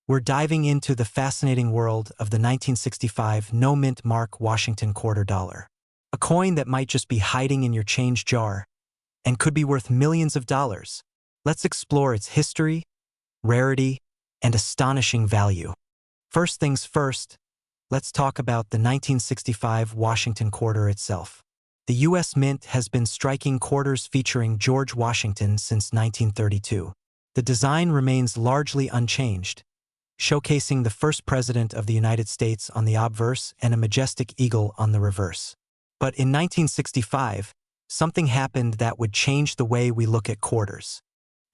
We're diving into the fascinating world of the 1965 no-mint mark Washington quarter dollar. A coin that might just be hiding in your change jar and could be worth millions of dollars. Let's explore its history, rarity, and astonishing value. First things first, let's talk about the 1965 Washington quarter itself. The U.S. Mint has been striking quarters featuring George Washington since 1932. The design remains largely unchanged, showcasing the first president of the United States on the obverse and a majestic eagle on the reverse. But in 1965, something happened that would change the way we look at quarters.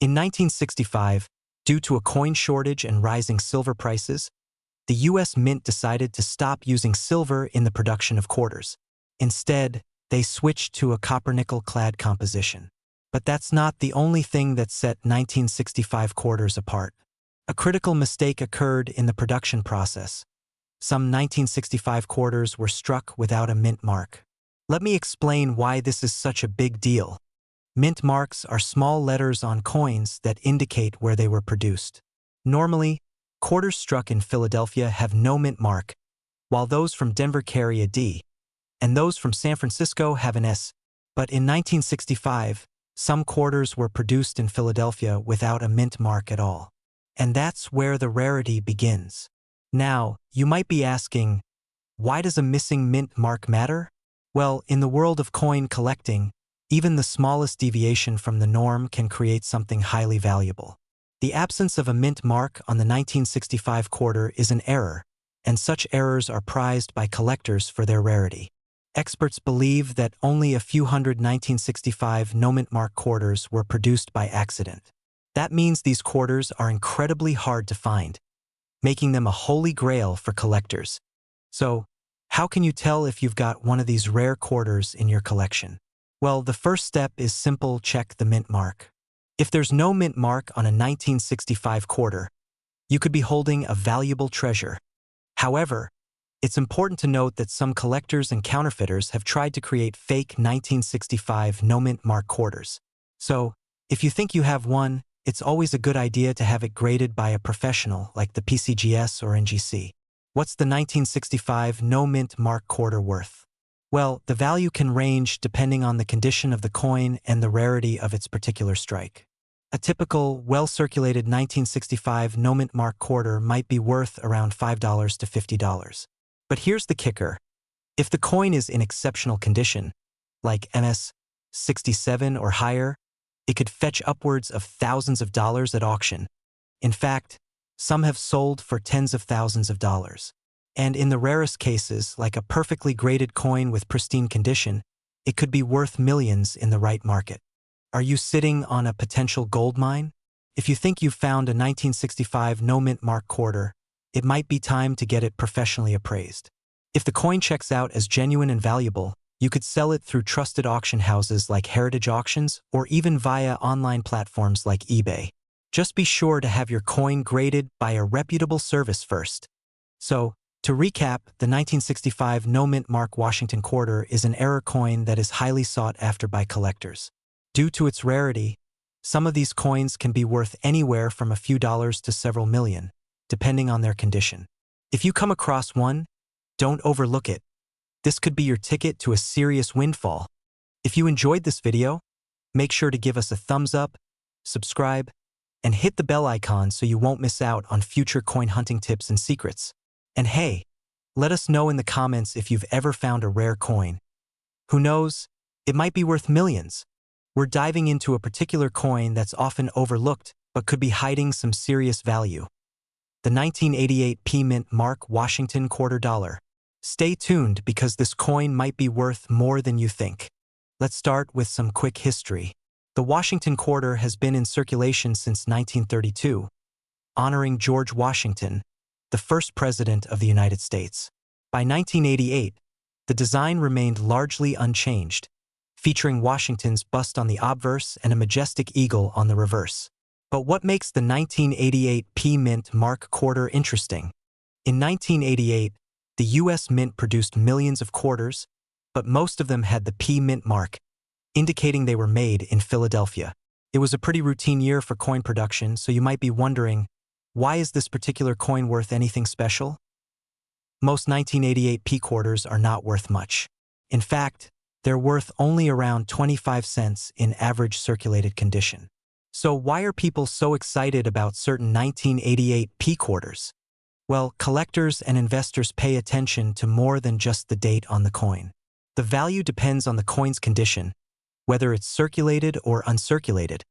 In 1965, due to a coin shortage and rising silver prices, the U.S. Mint decided to stop using silver in the production of quarters. Instead, they switched to a copper-nickel-clad composition. But that's not the only thing that set 1965 quarters apart. A critical mistake occurred in the production process. Some 1965 quarters were struck without a mint mark. Let me explain why this is such a big deal. Mint marks are small letters on coins that indicate where they were produced. Normally, quarters struck in Philadelphia have no mint mark, while those from Denver carry a D, and those from San Francisco have an S. But in 1965, some quarters were produced in Philadelphia without a mint mark at all. And that's where the rarity begins. Now, you might be asking, why does a missing mint mark matter? Well, in the world of coin collecting, even the smallest deviation from the norm can create something highly valuable. The absence of a mint mark on the 1965 quarter is an error, and such errors are prized by collectors for their rarity. Experts believe that only a few hundred 1965 no-mint mark quarters were produced by accident. That means these quarters are incredibly hard to find, making them a holy grail for collectors. So, how can you tell if you've got one of these rare quarters in your collection? Well, the first step is simple: check the mint mark. If there's no mint mark on a 1965 quarter, you could be holding a valuable treasure. However, it's important to note that some collectors and counterfeiters have tried to create fake 1965 no-mint mark quarters. So, if you think you have one, it's always a good idea to have it graded by a professional like the PCGS or NGC. What's the 1965 no-mint mark quarter worth? Well, the value can range depending on the condition of the coin and the rarity of its particular strike. A typical, well-circulated 1965 no-mint mark quarter might be worth around $5 to $50. But here's the kicker. If the coin is in exceptional condition, like MS 67 or higher, it could fetch upwards of thousands of dollars at auction. In fact, some have sold for tens of thousands of dollars. And in the rarest cases, like a perfectly graded coin with pristine condition, it could be worth millions in the right market. Are you sitting on a potential gold mine? If you think you've found a 1965 no-mint mark quarter, it might be time to get it professionally appraised. If the coin checks out as genuine and valuable, you could sell it through trusted auction houses like Heritage Auctions or even via online platforms like eBay. Just be sure to have your coin graded by a reputable service first. So, to recap, the 1965 no-mint mark Washington quarter is an error coin that is highly sought after by collectors. Due to its rarity, some of these coins can be worth anywhere from a few dollars to several million, depending on their condition. If you come across one, don't overlook it. This could be your ticket to a serious windfall. If you enjoyed this video, make sure to give us a thumbs up, subscribe, and hit the bell icon so you won't miss out on future coin hunting tips and secrets. And hey, let us know in the comments if you've ever found a rare coin. Who knows, it might be worth millions. We're diving into a particular coin that's often overlooked but could be hiding some serious value. The 1988 P-Mint mark Washington quarter dollar. Stay tuned because this coin might be worth more than you think. Let's start with some quick history. The Washington quarter has been in circulation since 1932, honoring George Washington, the first president of the United States. By 1988, the design remained largely unchanged, featuring Washington's bust on the obverse and a majestic eagle on the reverse. But what makes the 1988 P-Mint mark quarter interesting? In 1988, the U.S. Mint produced millions of quarters, but most of them had the P-Mint mark, indicating they were made in Philadelphia. It was a pretty routine year for coin production, so you might be wondering, Why is this particular coin worth anything special? Most 1988 P quarters are not worth much. In fact, they're worth only around 25 cents in average circulated condition. So why are people so excited about certain 1988 P quarters? Well, collectors and investors pay attention to more than just the date on the coin. The value depends on the coin's condition, whether it's circulated or uncirculated,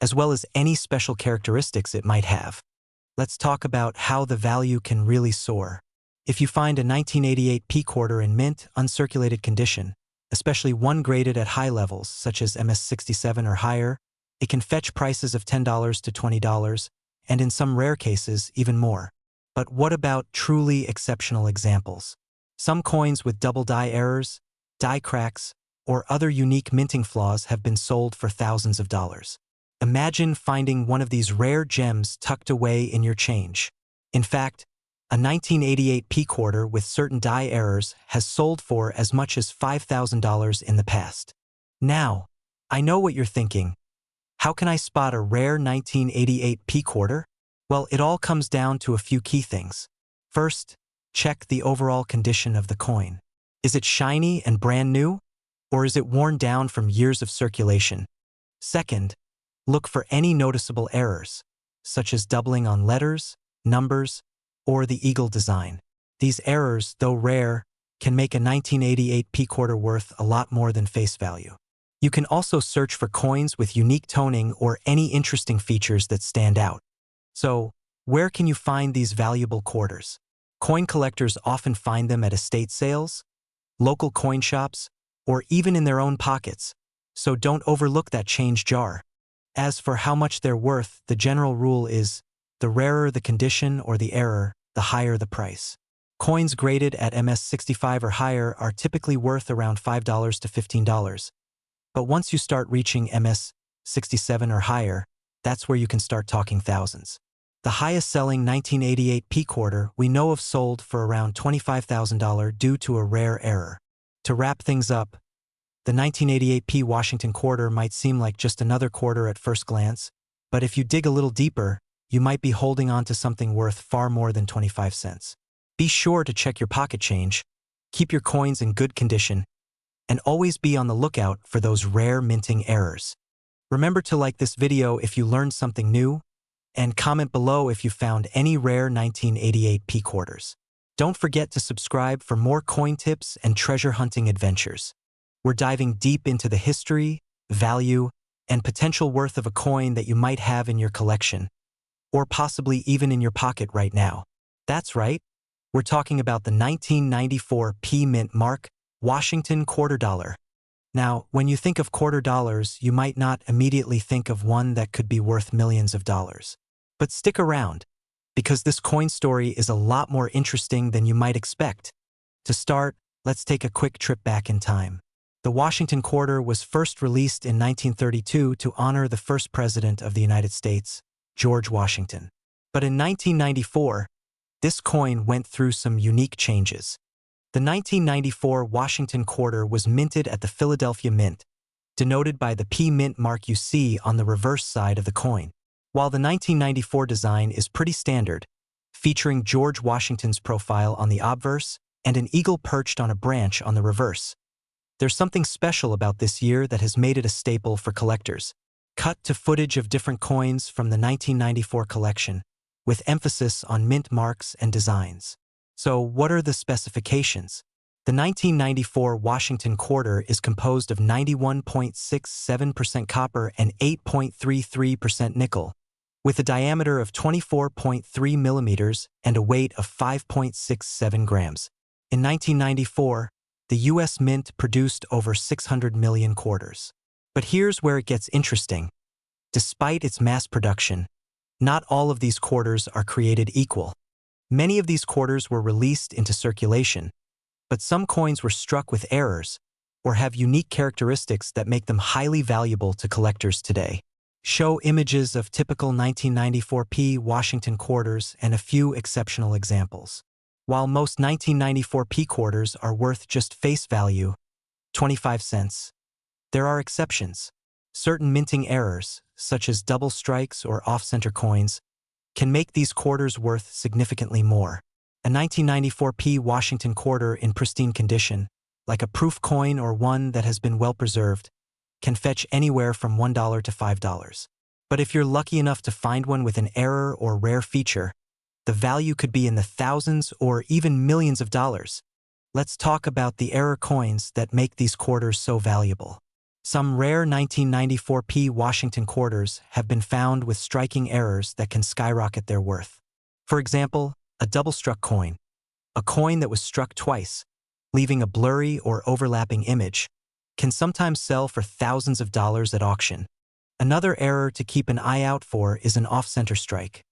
as well as any special characteristics it might have. Let's talk about how the value can really soar. If you find a 1988 P quarter in mint, uncirculated condition, especially one graded at high levels, such as MS67 or higher, it can fetch prices of $10 to $20, and in some rare cases, even more. But what about truly exceptional examples? Some coins with double die errors, die cracks, or other unique minting flaws have been sold for thousands of dollars. Imagine finding one of these rare gems tucked away in your change. In fact, a 1988 P quarter with certain die errors has sold for as much as $5,000 in the past. Now, I know what you're thinking. How can I spot a rare 1988 P quarter? Well, it all comes down to a few key things. First, check the overall condition of the coin. Is it shiny and brand new? Or is it worn down from years of circulation? Second, look for any noticeable errors, such as doubling on letters, numbers, or the eagle design. These errors, though rare, can make a 1988 P quarter worth a lot more than face value. You can also search for coins with unique toning or any interesting features that stand out. So, where can you find these valuable quarters? Coin collectors often find them at estate sales, local coin shops, or even in their own pockets, so don't overlook that change jar. As for how much they're worth, the general rule is, the rarer the condition or the error, the higher the price. Coins graded at MS65 or higher are typically worth around $5 to $15. But once you start reaching MS67 or higher, that's where you can start talking thousands. The highest selling 1988 P quarter we know of sold for around $25,000 due to a rare error. To wrap things up, the 1988 P Washington quarter might seem like just another quarter at first glance, but if you dig a little deeper, you might be holding on to something worth far more than 25 cents. Be sure to check your pocket change, keep your coins in good condition, and always be on the lookout for those rare minting errors. Remember to like this video if you learned something new, and comment below if you found any rare 1988 P quarters. Don't forget to subscribe for more coin tips and treasure hunting adventures. We're diving deep into the history, value, and potential worth of a coin that you might have in your collection, or possibly even in your pocket right now. That's right, we're talking about the 1994 P Mint Mark Washington quarter dollar. Now, when you think of quarter dollars, you might not immediately think of one that could be worth millions of dollars. But stick around, because this coin story is a lot more interesting than you might expect. To start, let's take a quick trip back in time. The Washington quarter was first released in 1932 to honor the first president of the United States, George Washington. But in 1994, this coin went through some unique changes. The 1994 Washington quarter was minted at the Philadelphia Mint, denoted by the P Mint mark you see on the reverse side of the coin. While the 1994 design is pretty standard, featuring George Washington's profile on the obverse and an eagle perched on a branch on the reverse, there's something special about this year that has made it a staple for collectors. Cut to footage of different coins from the 1994 collection, with emphasis on mint marks and designs. So what are the specifications? The 1994 Washington quarter is composed of 91.67% copper and 8.33% nickel, with a diameter of 24.3 millimeters and a weight of 5.67 grams. In 1994, the U.S. Mint produced over 600 million quarters. But here's where it gets interesting. Despite its mass production, not all of these quarters are created equal. Many of these quarters were released into circulation, but some coins were struck with errors or have unique characteristics that make them highly valuable to collectors today. Show images of typical 1994 P Washington quarters and a few exceptional examples. While most 1994 P quarters are worth just face value, 25 cents, there are exceptions. Certain minting errors, such as double strikes or off-center coins, can make these quarters worth significantly more. A 1994 Washington quarter in pristine condition, like a proof coin or one that has been well preserved, can fetch anywhere from $1 to $5. But if you're lucky enough to find one with an error or rare feature, the value could be in the thousands or even millions of dollars. Let's talk about the error coins that make these quarters so valuable. Some rare 1994 Washington quarters have been found with striking errors that can skyrocket their worth. For example, a double-struck coin, a coin that was struck twice, leaving a blurry or overlapping image, can sometimes sell for thousands of dollars at auction. Another error to keep an eye out for is an off-center strike,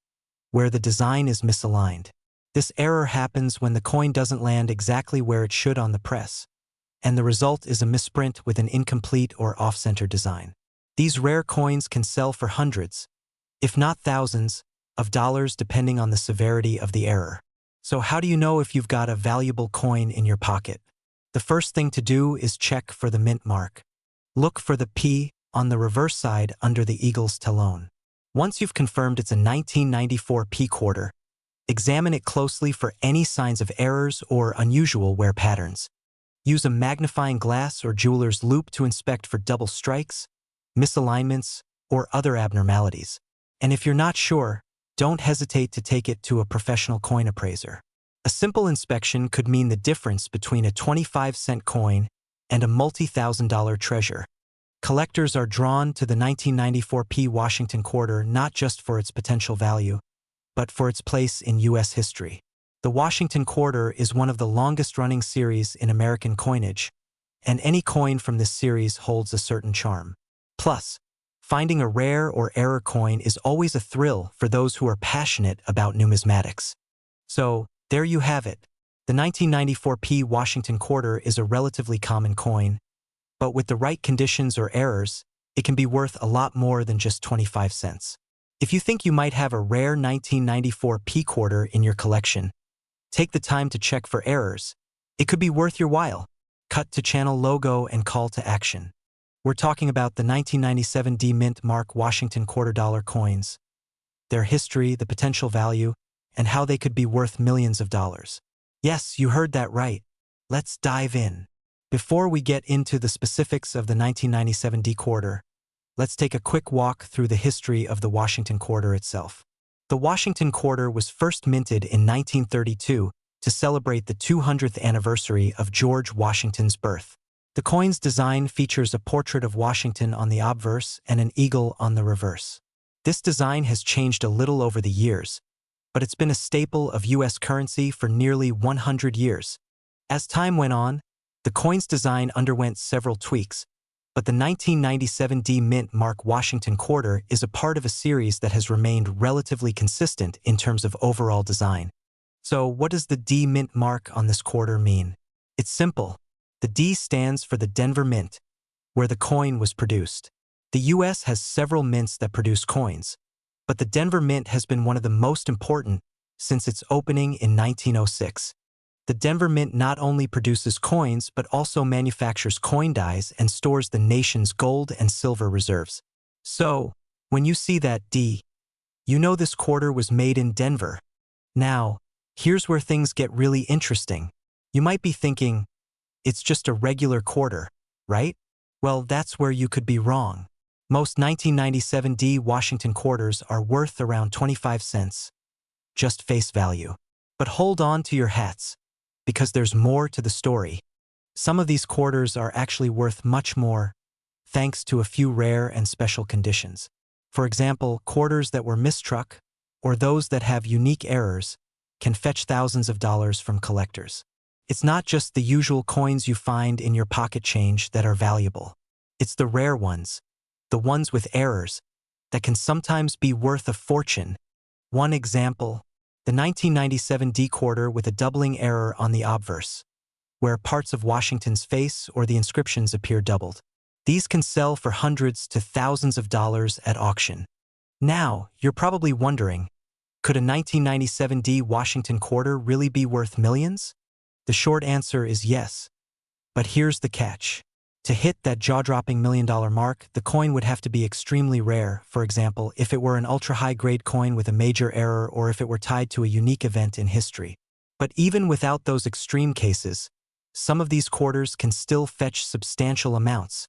where the design is misaligned. This error happens when the coin doesn't land exactly where it should on the press, and the result is a misprint with an incomplete or off-center design. These rare coins can sell for hundreds, if not thousands, of dollars depending on the severity of the error. So how do you know if you've got a valuable coin in your pocket? The first thing to do is check for the mint mark. Look for the P on the reverse side under the eagle's talon. Once you've confirmed it's a 1994 quarter, examine it closely for any signs of errors or unusual wear patterns. Use a magnifying glass or jeweler's loupe to inspect for double strikes, misalignments, or other abnormalities. And if you're not sure, don't hesitate to take it to a professional coin appraiser. A simple inspection could mean the difference between a 25-cent coin and a multi-thousand-dollar treasure. Collectors are drawn to the 1994 Washington quarter not just for its potential value, but for its place in U.S. history. The Washington quarter is one of the longest-running series in American coinage, and any coin from this series holds a certain charm. Plus, finding a rare or error coin is always a thrill for those who are passionate about numismatics. So, there you have it. The 1994 Washington quarter is a relatively common coin, but with the right conditions or errors, it can be worth a lot more than just 25 cents. If you think you might have a rare 1994 quarter in your collection, take the time to check for errors. It could be worth your while. Cut to channel logo and call to action. We're talking about the 1997 D Mint Mark Washington $quarter coins, their history, the potential value, and how they could be worth millions of dollars. Yes, you heard that right. Let's dive in. Before we get into the specifics of the 1997 D quarter, let's take a quick walk through the history of the Washington quarter itself. The Washington quarter was first minted in 1932 to celebrate the 200th anniversary of George Washington's birth. The coin's design features a portrait of Washington on the obverse and an eagle on the reverse. This design has changed a little over the years, but it's been a staple of U.S. currency for nearly 100 years. As time went on, the coin's design underwent several tweaks, but the 1997 D Mint Mark Washington quarter is a part of a series that has remained relatively consistent in terms of overall design. So what does the D Mint mark on this quarter mean? It's simple. The D stands for the Denver Mint, where the coin was produced. The U.S. has several mints that produce coins, but the Denver Mint has been one of the most important since its opening in 1906. The Denver Mint not only produces coins but also manufactures coin dies and stores the nation's gold and silver reserves. So, when you see that D, you know this quarter was made in Denver. Now, here's where things get really interesting. You might be thinking, it's just a regular quarter, right? Well, that's where you could be wrong. Most 1997 D Washington quarters are worth around 25 cents, just face value. But hold on to your hats, because there's more to the story. Some of these quarters are actually worth much more, thanks to a few rare and special conditions. For example, quarters that were mistruck, or those that have unique errors, can fetch thousands of dollars from collectors. It's not just the usual coins you find in your pocket change that are valuable. It's the rare ones, the ones with errors, that can sometimes be worth a fortune. One example, the 1997 D quarter with a doubling error on the obverse, where parts of Washington's face or the inscriptions appear doubled. These can sell for hundreds to thousands of dollars at auction. Now, you're probably wondering, could a 1997 D Washington quarter really be worth millions? The short answer is yes. But here's the catch. To hit that jaw-dropping $1 million mark, the coin would have to be extremely rare, for example, if it were an ultra-high-grade coin with a major error or if it were tied to a unique event in history. But even without those extreme cases, some of these quarters can still fetch substantial amounts.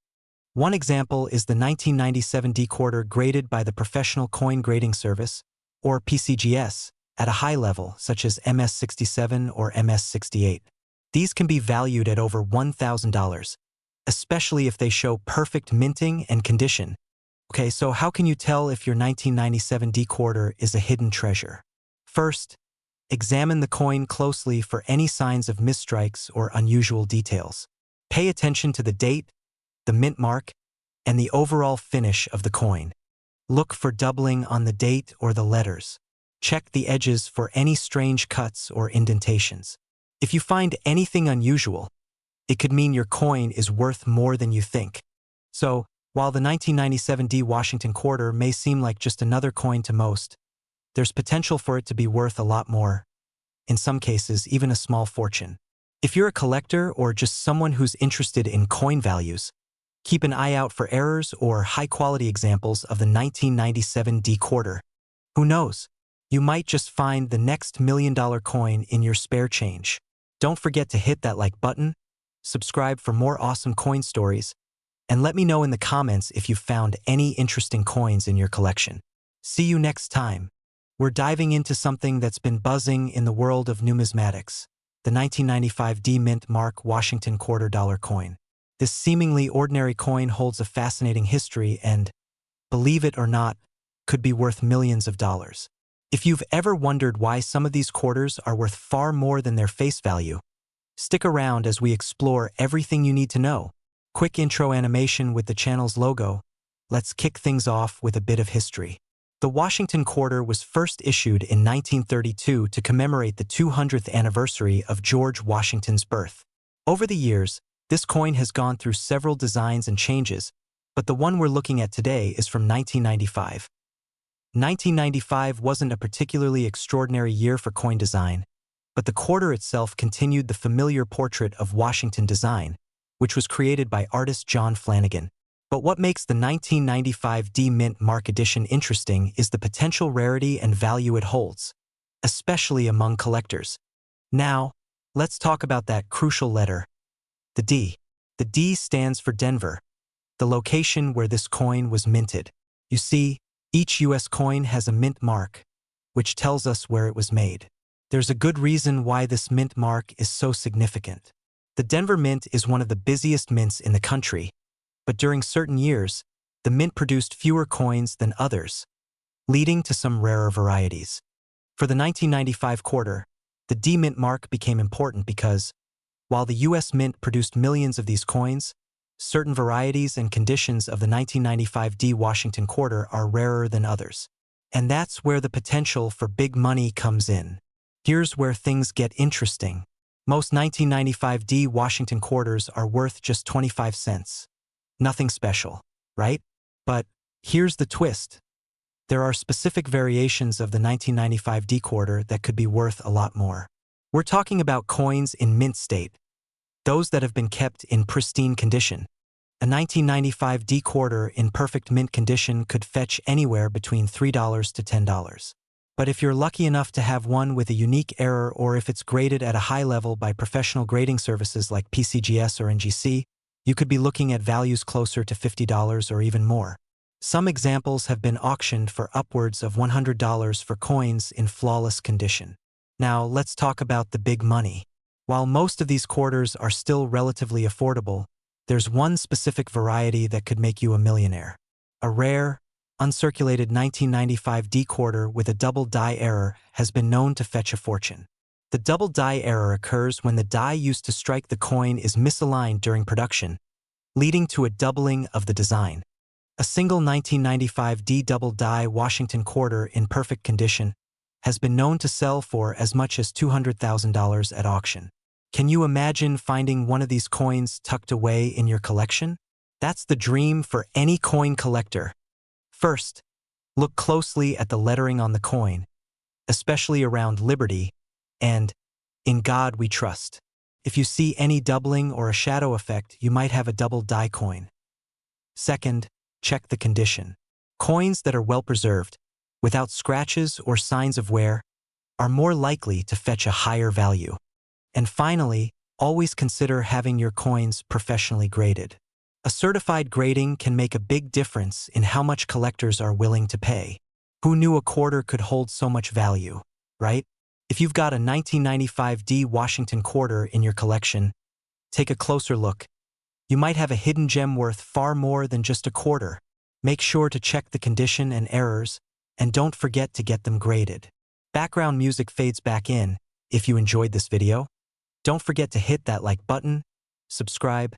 One example is the 1997 D quarter graded by the Professional Coin Grading Service, or PCGS, at a high level, such as MS67 or MS68. These can be valued at over $1,000. Especially if they show perfect minting and condition. Okay, so how can you tell if your 1997 D quarter is a hidden treasure? First, examine the coin closely for any signs of misstrikes or unusual details. Pay attention to the date, the mint mark, and the overall finish of the coin. Look for doubling on the date or the letters. Check the edges for any strange cuts or indentations. If you find anything unusual, it could mean your coin is worth more than you think. So, while the 1997 D Washington quarter may seem like just another coin to most, there's potential for it to be worth a lot more. In some cases, even a small fortune. If you're a collector or just someone who's interested in coin values, keep an eye out for errors or high-quality examples of the 1997 D quarter. Who knows? You might just find the next $1 million coin in your spare change. Don't forget to hit that like button, subscribe for more awesome coin stories, and let me know in the comments if you found any interesting coins in your collection. See you next time. We're diving into something that's been buzzing in the world of numismatics, the 1995 D Mint Mark Washington $2 coin. This seemingly ordinary coin holds a fascinating history and, believe it or not, could be worth millions of dollars. If you've ever wondered why some of these quarters are worth far more than their face value, stick around as we explore everything you need to know. Quick intro animation with the channel's logo. Let's kick things off with a bit of history. The Washington quarter was first issued in 1932 to commemorate the 200th anniversary of George Washington's birth. Over the years, this coin has gone through several designs and changes, but the one we're looking at today is from 1995. 1995 wasn't a particularly extraordinary year for coin design, but the quarter itself continued the familiar portrait of Washington design, which was created by artist John Flanagan. But what makes the 1995 D Mint Mark edition interesting is the potential rarity and value it holds, especially among collectors. Now, let's talk about that crucial letter, the D. The D stands for Denver, the location where this coin was minted. You see, each U.S. coin has a mint mark, which tells us where it was made. There's a good reason why this mint mark is so significant. The Denver Mint is one of the busiest mints in the country, but during certain years, the mint produced fewer coins than others, leading to some rarer varieties. For the 1995 quarter, the D Mint mark became important because, while the U.S. Mint produced millions of these coins, certain varieties and conditions of the 1995 D Washington quarter are rarer than others. And that's where the potential for big money comes in. Here's where things get interesting. Most 1995 D Washington quarters are worth just 25 cents. Nothing special, right? But here's the twist. There are specific variations of the 1995 D quarter that could be worth a lot more. We're talking about coins in mint state, those that have been kept in pristine condition. A 1995 D quarter in perfect mint condition could fetch anywhere between $3 to $10. But if you're lucky enough to have one with a unique error or if it's graded at a high level by professional grading services like PCGS or NGC, you could be looking at values closer to $50 or even more. Some examples have been auctioned for upwards of $100 for coins in flawless condition. Now, let's talk about the big money. While most of these quarters are still relatively affordable, there's one specific variety that could make you a millionaire. A rare, uncirculated 1995 D quarter with a double die error has been known to fetch a fortune. The double die error occurs when the die used to strike the coin is misaligned during production, leading to a doubling of the design. A single 1995 D double die Washington quarter in perfect condition has been known to sell for as much as $200,000 at auction. Can you imagine finding one of these coins tucked away in your collection? That's the dream for any coin collector. First, look closely at the lettering on the coin, especially around Liberty and "In God We Trust." If you see any doubling or a shadow effect, you might have a double die coin. Second, check the condition. Coins that are well preserved, without scratches or signs of wear, are more likely to fetch a higher value. And finally, always consider having your coins professionally graded. A certified grading can make a big difference in how much collectors are willing to pay. Who knew a quarter could hold so much value, right? If you've got a 1995 D Washington quarter in your collection, take a closer look. You might have a hidden gem worth far more than just a quarter. Make sure to check the condition and errors, and don't forget to get them graded. Background music fades back in. If you enjoyed this video, don't forget to hit that like button, subscribe,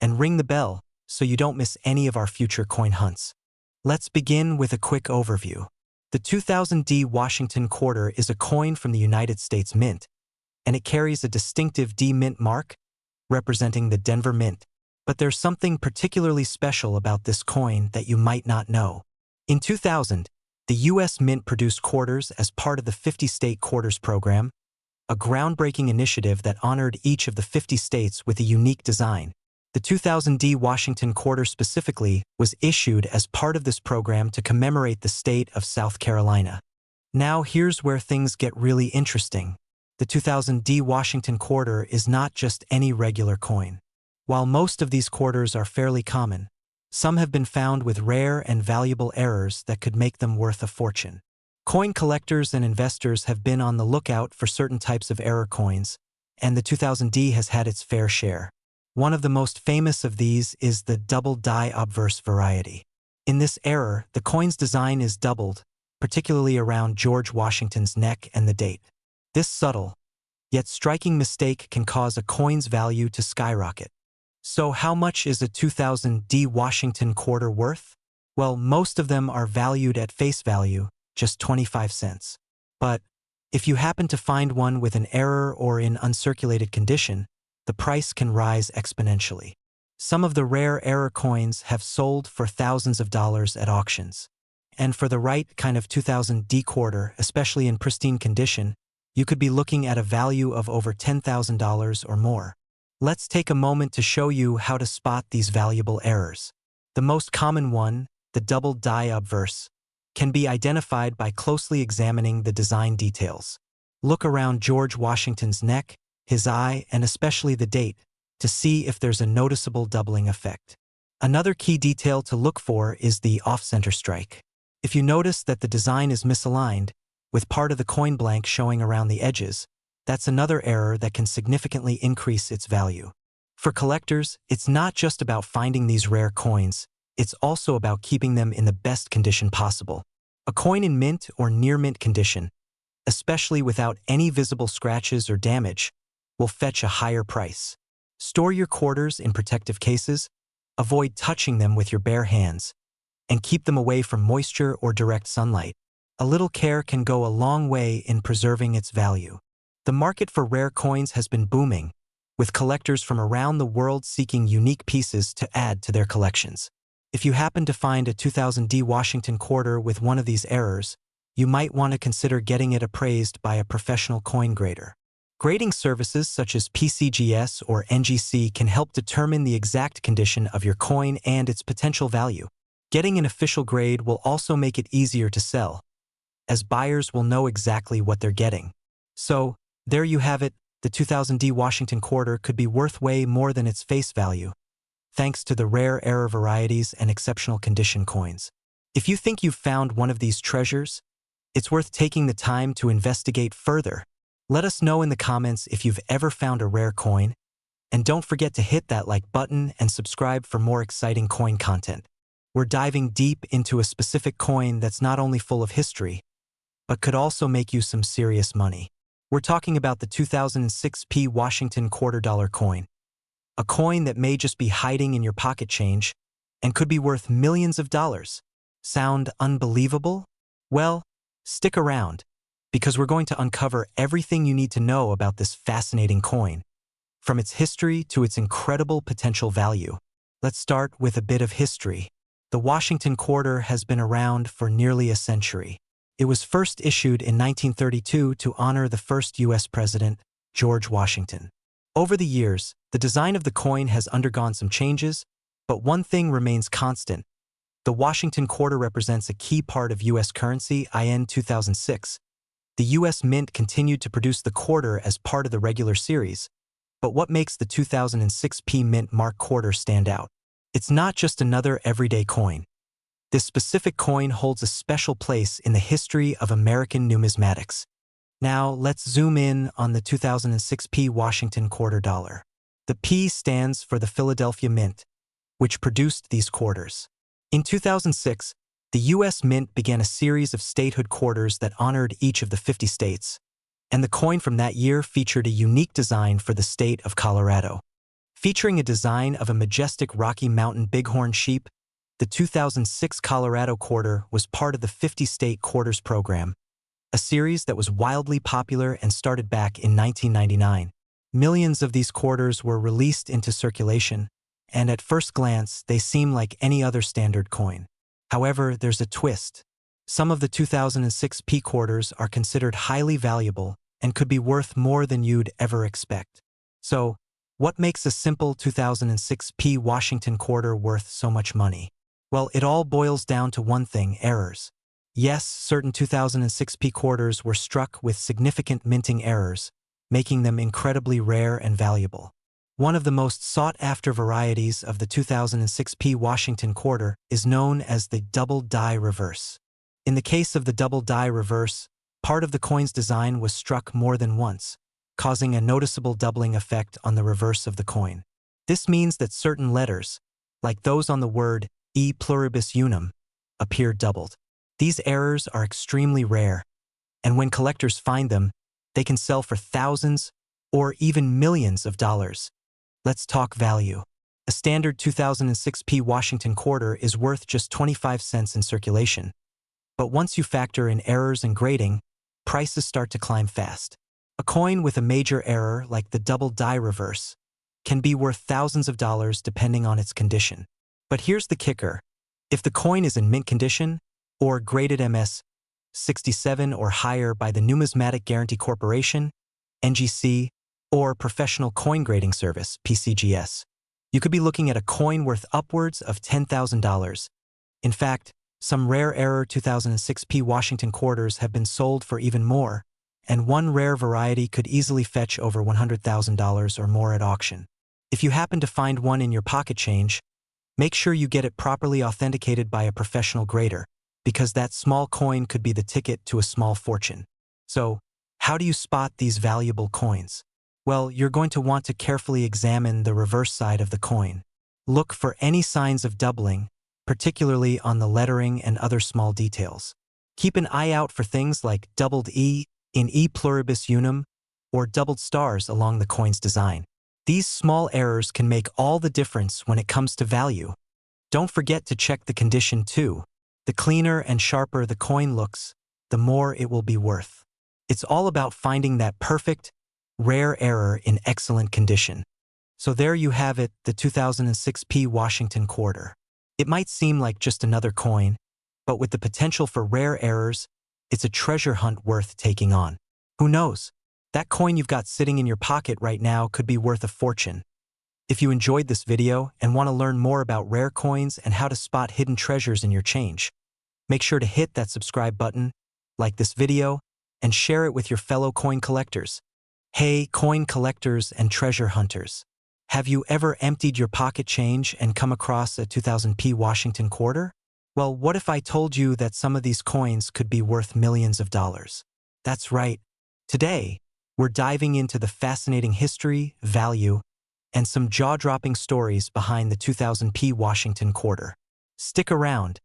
and ring the bell so you don't miss any of our future coin hunts. Let's begin with a quick overview. The 2000 D Washington quarter is a coin from the United States Mint, and it carries a distinctive D Mint mark, representing the Denver Mint. But there's something particularly special about this coin that you might not know. In 2000, the U.S. Mint produced quarters as part of the 50-state quarters program, a groundbreaking initiative that honored each of the 50 states with a unique design. The 2000 D Washington quarter specifically was issued as part of this program to commemorate the state of South Carolina. Now here's where things get really interesting. The 2000 D Washington quarter is not just any regular coin. While most of these quarters are fairly common, some have been found with rare and valuable errors that could make them worth a fortune. Coin collectors and investors have been on the lookout for certain types of error coins, and the 2000 D has had its fair share. One of the most famous of these is the double die obverse variety. In this error, the coin's design is doubled, particularly around George Washington's neck and the date. This subtle, yet striking mistake can cause a coin's value to skyrocket. So how much is a 2000 D Washington quarter worth? Well, most of them are valued at face value, just 25 cents. But if you happen to find one with an error or in uncirculated condition, the price can rise exponentially. Some of the rare error coins have sold for thousands of dollars at auctions. And for the right kind of 2000 D quarter, especially in pristine condition, you could be looking at a value of over $10,000 or more. Let's take a moment to show you how to spot these valuable errors. The most common one, the double die obverse, can be identified by closely examining the design details. Look around George Washington's neck, his eye, and especially the date, to see if there's a noticeable doubling effect. Another key detail to look for is the off-center strike. If you notice that the design is misaligned, with part of the coin blank showing around the edges, that's another error that can significantly increase its value. For collectors, it's not just about finding these rare coins, it's also about keeping them in the best condition possible. A coin in mint or near mint condition, especially without any visible scratches or damage, will fetch a higher price. Store your quarters in protective cases, avoid touching them with your bare hands, and keep them away from moisture or direct sunlight. A little care can go a long way in preserving its value. The market for rare coins has been booming, with collectors from around the world seeking unique pieces to add to their collections. If you happen to find a 2000 D Washington quarter with one of these errors, you might want to consider getting it appraised by a professional coin grader. Grading services such as PCGS or NGC can help determine the exact condition of your coin and its potential value. Getting an official grade will also make it easier to sell, as buyers will know exactly what they're getting. So, there you have it, the 2000 D Washington quarter could be worth way more than its face value, thanks to the rare error varieties and exceptional condition coins. If you think you've found one of these treasures, it's worth taking the time to investigate further. Let us know in the comments if you've ever found a rare coin, and don't forget to hit that like button and subscribe for more exciting coin content. We're diving deep into a specific coin that's not only full of history, but could also make you some serious money. We're talking about the 2006 P Washington quarter-dollar coin, a coin that may just be hiding in your pocket change and could be worth millions of dollars. Sound unbelievable? Well, stick around, because we're going to uncover everything you need to know about this fascinating coin, from its history to its incredible potential value. Let's start with a bit of history. The Washington quarter has been around for nearly a century. It was first issued in 1932 to honor the first U.S. President, George Washington. Over the years, the design of the coin has undergone some changes, but one thing remains constant. The Washington quarter represents a key part of U.S. currency. In 2006, the U.S. Mint continued to produce the quarter as part of the regular series, but what makes the 2006 Mint Mark quarter stand out? It's not just another everyday coin. This specific coin holds a special place in the history of American numismatics. Now, let's zoom in on the 2006 Washington quarter dollar. The P stands for the Philadelphia Mint, which produced these quarters. In 2006, the U.S. Mint began a series of statehood quarters that honored each of the 50 states, and the coin from that year featured a unique design for the state of Colorado. Featuring a design of a majestic Rocky Mountain bighorn sheep, the 2006 Colorado quarter was part of the 50-state quarters program, a series that was wildly popular and started back in 1999. Millions of these quarters were released into circulation, and at first glance, they seem like any other standard coin. However, there's a twist. Some of the 2006 quarters are considered highly valuable and could be worth more than you'd ever expect. So, what makes a simple 2006 Washington quarter worth so much money? Well, it all boils down to one thing: errors. Yes, certain 2006 quarters were struck with significant minting errors, making them incredibly rare and valuable. One of the most sought-after varieties of the 2006 Washington quarter is known as the double die reverse. In the case of the double die reverse, part of the coin's design was struck more than once, causing a noticeable doubling effect on the reverse of the coin. This means that certain letters, like those on the word e pluribus unum, appear doubled. These errors are extremely rare, and when collectors find them, they can sell for thousands or even millions of dollars. Let's talk value. A standard 2006 Washington quarter is worth just 25 cents in circulation. But once you factor in errors and grading, prices start to climb fast. A coin with a major error, like the double die reverse, can be worth thousands of dollars depending on its condition. But here's the kicker. If the coin is in mint condition, or graded MS 67 or higher by the Numismatic Guarantee Corporation, NGC, or Professional Coin Grading Service, PCGS, you could be looking at a coin worth upwards of $10,000. In fact, some rare error 2006 Washington quarters have been sold for even more, and one rare variety could easily fetch over $100,000 or more at auction. If you happen to find one in your pocket change, make sure you get it properly authenticated by a professional grader, because that small coin could be the ticket to a small fortune. So, how do you spot these valuable coins? Well, you're going to want to carefully examine the reverse side of the coin. Look for any signs of doubling, particularly on the lettering and other small details. Keep an eye out for things like doubled E in E pluribus unum or doubled stars along the coin's design. These small errors can make all the difference when it comes to value. Don't forget to check the condition too. The cleaner and sharper the coin looks, the more it will be worth. It's all about finding that perfect, rare error in excellent condition. So there you have it, the 2006 Washington quarter. It might seem like just another coin, but with the potential for rare errors, it's a treasure hunt worth taking on. Who knows? That coin you've got sitting in your pocket right now could be worth a fortune. If you enjoyed this video and want to learn more about rare coins and how to spot hidden treasures in your change, make sure to hit that subscribe button, like this video, and share it with your fellow coin collectors. Hey, coin collectors and treasure hunters. Have you ever emptied your pocket change and come across a 2000 Washington quarter? Well, what if I told you that some of these coins could be worth millions of dollars? That's right. Today, we're diving into the fascinating history, value, and some jaw-dropping stories behind the 2000 Washington quarter. Stick around.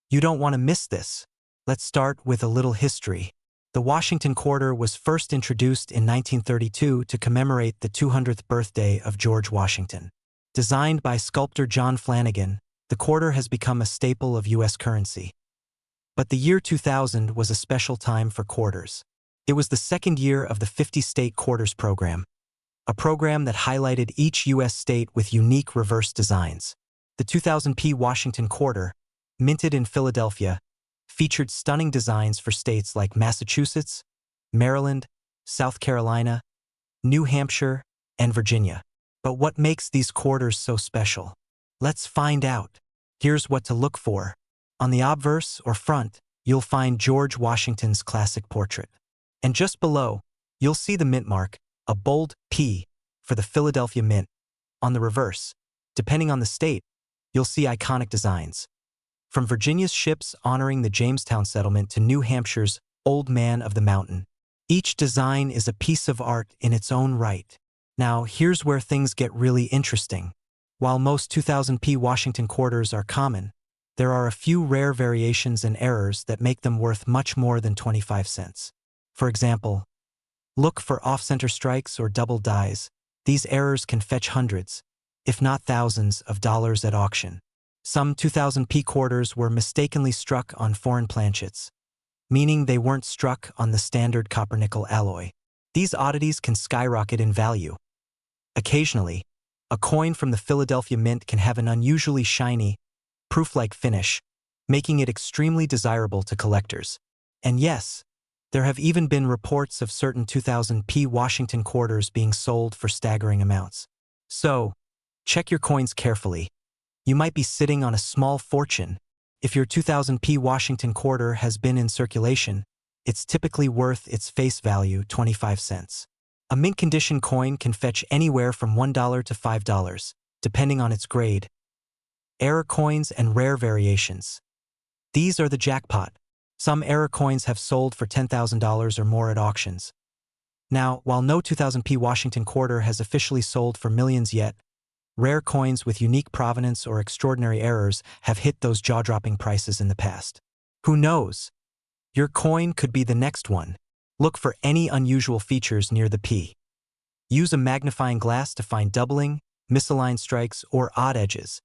You don't want to miss this. Let's start with a little history. The Washington quarter was first introduced in 1932 to commemorate the 200th birthday of George Washington. Designed by sculptor John Flanagan, the quarter has become a staple of U.S. currency. But the year 2000 was a special time for quarters. It was the second year of the 50-state quarters program, a program that highlighted each U.S. state with unique reverse designs. The 2000 Washington quarter, minted in Philadelphia, featured stunning designs for states like Massachusetts, Maryland, South Carolina, New Hampshire, and Virginia. But what makes these quarters so special? Let's find out. Here's what to look for. On the obverse or front, you'll find George Washington's classic portrait. And just below, you'll see the mint mark, a bold P for the Philadelphia Mint. On the reverse, depending on the state, you'll see iconic designs. From Virginia's ships honoring the Jamestown settlement to New Hampshire's Old Man of the Mountain, each design is a piece of art in its own right. Now, here's where things get really interesting. While most 2000p Washington quarters are common, there are a few rare variations and errors that make them worth much more than 25 cents. For example, look for off-center strikes or double dies. These errors can fetch hundreds, if not thousands, of dollars at auction. Some 2000p quarters were mistakenly struck on foreign planchets, meaning they weren't struck on the standard copper-nickel alloy. These oddities can skyrocket in value. Occasionally, a coin from the Philadelphia Mint can have an unusually shiny, proof-like finish, making it extremely desirable to collectors. And yes, there have even been reports of certain 2000p Washington quarters being sold for staggering amounts. So, check your coins carefully. You might be sitting on a small fortune. If your 2000p Washington quarter has been in circulation, it's typically worth its face value, 25 cents. A mint-condition coin can fetch anywhere from $1 to $5, depending on its grade. Error coins and rare variations. These are the jackpot. Some error coins have sold for $10,000 or more at auctions. Now, while no 2000p Washington quarter has officially sold for millions yet, rare coins with unique provenance or extraordinary errors have hit those jaw-dropping prices in the past. Who knows? Your coin could be the next one. Look for any unusual features near the P. Use a magnifying glass to find doubling, misaligned strikes, or odd edges.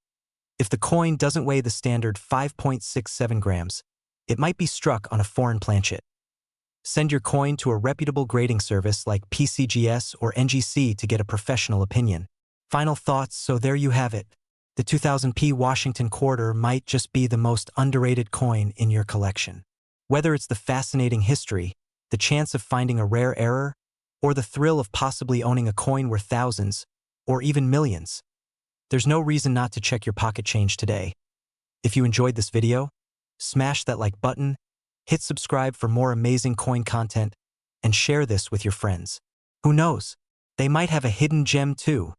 If the coin doesn't weigh the standard 5.67 grams, it might be struck on a foreign planchet. Send your coin to a reputable grading service like PCGS or NGC to get a professional opinion. Final thoughts, so there you have it. The 2000p Washington quarter might just be the most underrated coin in your collection. Whether it's the fascinating history, the chance of finding a rare error, or the thrill of possibly owning a coin worth thousands, or even millions, there's no reason not to check your pocket change today. If you enjoyed this video, smash that like button, hit subscribe for more amazing coin content, and share this with your friends. Who knows? They might have a hidden gem too.